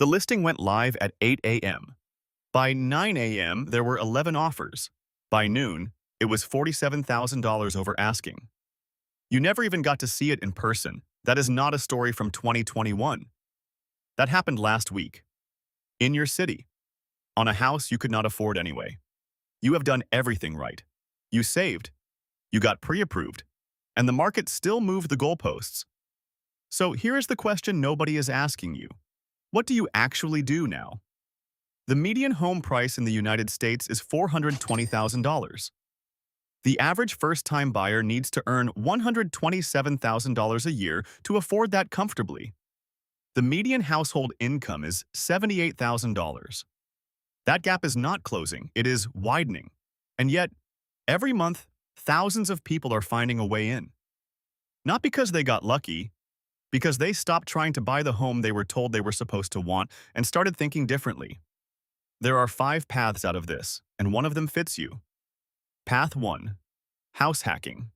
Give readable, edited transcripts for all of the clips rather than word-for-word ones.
The listing went live at 8 a.m. By 9 a.m., there were 11 offers. By noon, it was $47,000 over asking. You never even got to see it in person. That is not a story from 2021. That happened last week. In your city. On a house you could not afford anyway. You have done everything right. You saved. You got pre-approved. And the market still moved the goalposts. So here is the question nobody is asking you. What do you actually do now? The median home price in the United States is $420,000. The average first-time buyer needs to earn $127,000 a year to afford that comfortably. The median household income is $78,000. That gap is not closing, it is widening. And yet, every month, thousands of people are finding a way in. Not because they got lucky, because they stopped trying to buy the home they were told they were supposed to want and started thinking differently. There are 5 paths out of this, and one of them fits you. Path 1. House hacking.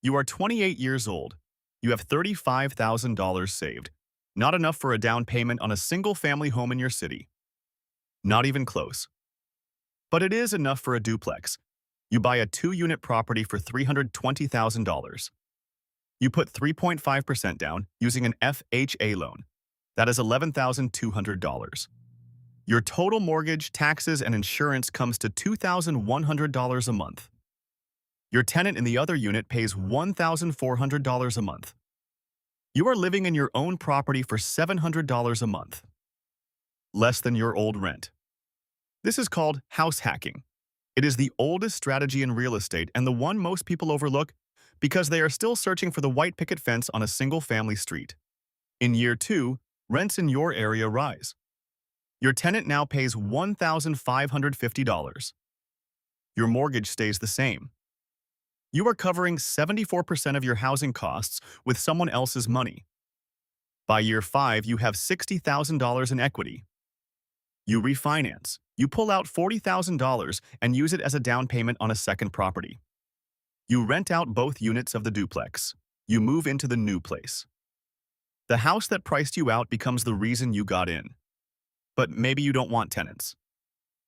You are 28 years old. You have $35,000 saved. Not enough for a down payment on a single-family home in your city. Not even close. But it is enough for a duplex. You buy a 2-unit property for $320,000. You put 3.5% down using an FHA loan. That is $11,200. Your total mortgage, taxes, and insurance comes to $2,100 a month. Your tenant in the other unit pays $1,400 a month. You are living in your own property for $700 a month. Less than your old rent. This is called house hacking. It is the oldest strategy in real estate and the one most people overlook because they are still searching for the white picket fence on a single-family street. In year 2, rents in your area rise. Your tenant now pays $1,550. Your mortgage stays the same. You are covering 74% of your housing costs with someone else's money. By year 5, you have $60,000 in equity. You refinance. You pull out $40,000 and use it as a down payment on a second property. You rent out both units of the duplex. You move into the new place. The house that priced you out becomes the reason you got in. But maybe you don't want tenants.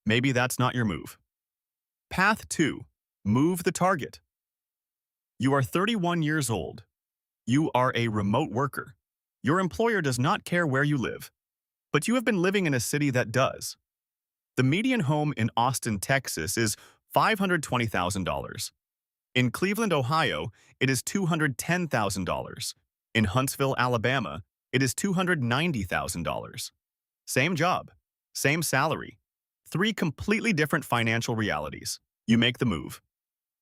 Maybe that's not your move. Path 2. Move the target. You are 31 years old. You are a remote worker. Your employer does not care where you live. But you have been living in a city that does. The median home in Austin, Texas is $520,000. In Cleveland, Ohio, it is $210,000. In Huntsville, Alabama, it is $290,000. Same job, same salary. 3 completely different financial realities. You make the move.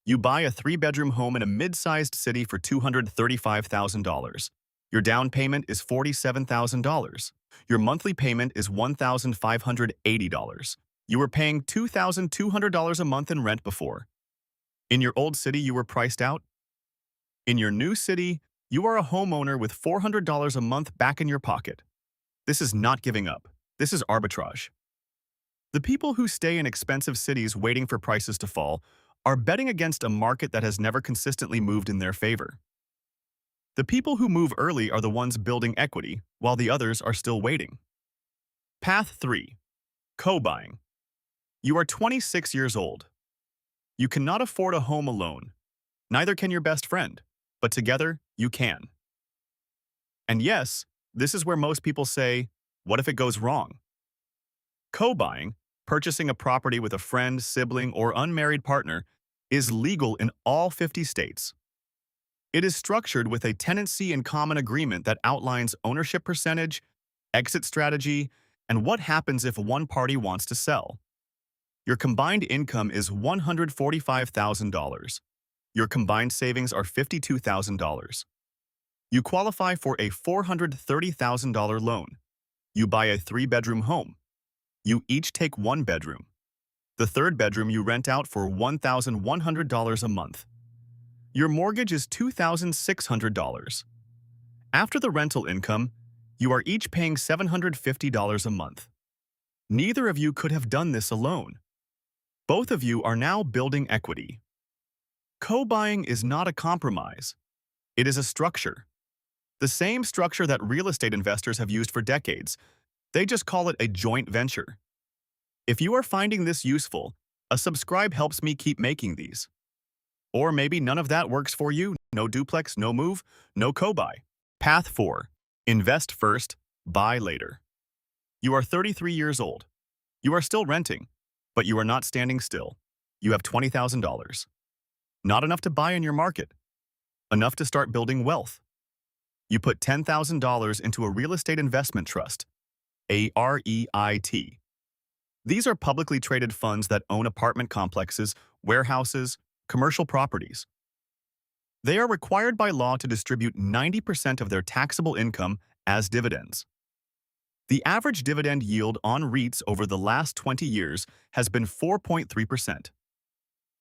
You buy a 3-bedroom home in a mid-sized city for $235,000. Your down payment is $47,000. Your monthly payment is $1,580. You were paying $2,200 a month in rent before. In your old city, you were priced out. In your new city, you are a homeowner with $400 a month back in your pocket. This is not giving up. This is arbitrage. The people who stay in expensive cities waiting for prices to fall are betting against a market that has never consistently moved in their favor. The people who move early are the ones building equity, while the others are still waiting. Path 3. Co-buying. You are 26 years old. You cannot afford a home alone. Neither can your best friend, but together you can. And yes, this is where most people say, what if it goes wrong? Co-buying, purchasing a property with a friend, sibling, or unmarried partner, is legal in all 50 states. It is structured with a tenancy in common agreement that outlines ownership percentage, exit strategy, and what happens if one party wants to sell. Your combined income is $145,000. Your combined savings are $52,000. You qualify for a $430,000 loan. You buy a 3-bedroom home. You each take 1 bedroom. The 3rd bedroom you rent out for $1,100 a month. Your mortgage is $2,600. After the rental income, you are each paying $750 a month. Neither of you could have done this alone. Both of you are now building equity. Co-buying is not a compromise. It is a structure. The same structure that real estate investors have used for decades. They just call it a joint venture. If you are finding this useful, a subscribe helps me keep making these. Or maybe none of that works for you. No duplex, no move, no co-buy. Path 4. Invest first, buy later. You are 33 years old. You are still renting, but you are not standing still. You have $20,000. Not enough to buy in your market. Enough to start building wealth. You put $10,000 into a real estate investment trust, a REIT. These are publicly traded funds that own apartment complexes, warehouses, commercial properties. They are required by law to distribute 90% of their taxable income as dividends. The average dividend yield on REITs over the last 20 years has been 4.3%.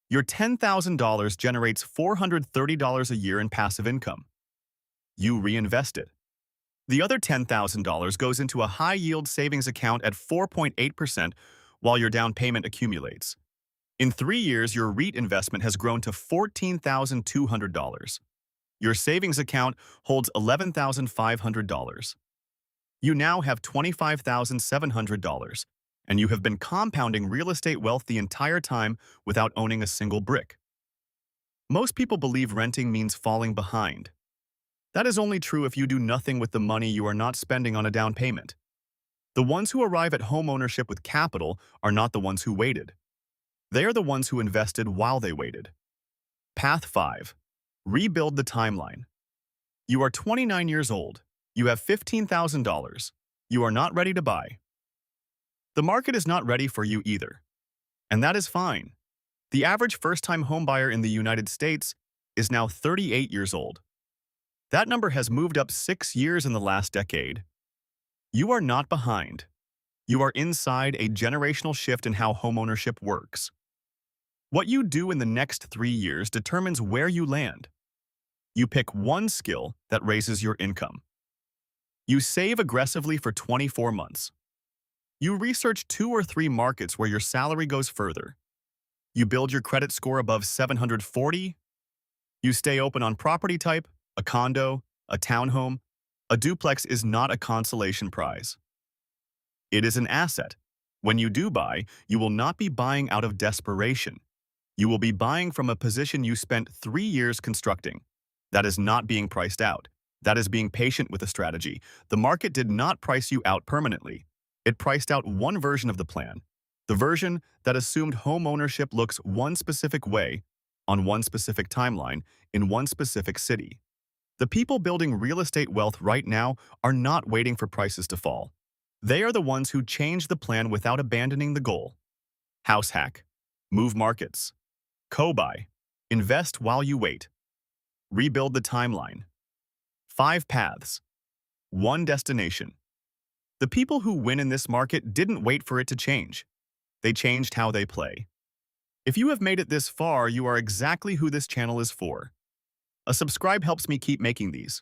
Your $10,000 generates $430 a year in passive income. You reinvest it. The other $10,000 goes into a high-yield savings account at 4.8% while your down payment accumulates. In 3 years, your REIT investment has grown to $14,200. Your savings account holds $11,500. You now have $25,700, and you have been compounding real estate wealth the entire time without owning a single brick. Most people believe renting means falling behind. That is only true if you do nothing with the money you are not spending on a down payment. The ones who arrive at homeownership with capital are not the ones who waited. They are the ones who invested while they waited. Path 5. Rebuild the timeline. You are 29 years old. You have $15,000. You are not ready to buy. The market is not ready for you either. And that is fine. The average first-time homebuyer in the United States is now 38 years old. That number has moved up 6 years in the last decade. You are not behind. You are inside a generational shift in how homeownership works. What you do in the next 3 years determines where you land. You pick one skill that raises your income. You save aggressively for 24 months. You research 2 or 3 markets where your salary goes further. You build your credit score above 740. You stay open on property type, a condo, a townhome. A duplex is not a consolation prize. It is an asset. When you do buy, you will not be buying out of desperation. You will be buying from a position you spent 3 years constructing. That is not being priced out. That is being patient with a strategy. The market did not price you out permanently. It priced out one version of the plan, the version that assumed home ownership looks one specific way, on one specific timeline, in one specific city. The people building real estate wealth right now are not waiting for prices to fall. They are the ones who change the plan without abandoning the goal. House hack. Move markets. Co-buy. Invest while you wait. Rebuild the timeline. 5 paths. 1 destination. The people who win in this market didn't wait for it to change. They changed how they play. If you have made it this far, you are exactly who this channel is for. A subscribe helps me keep making these.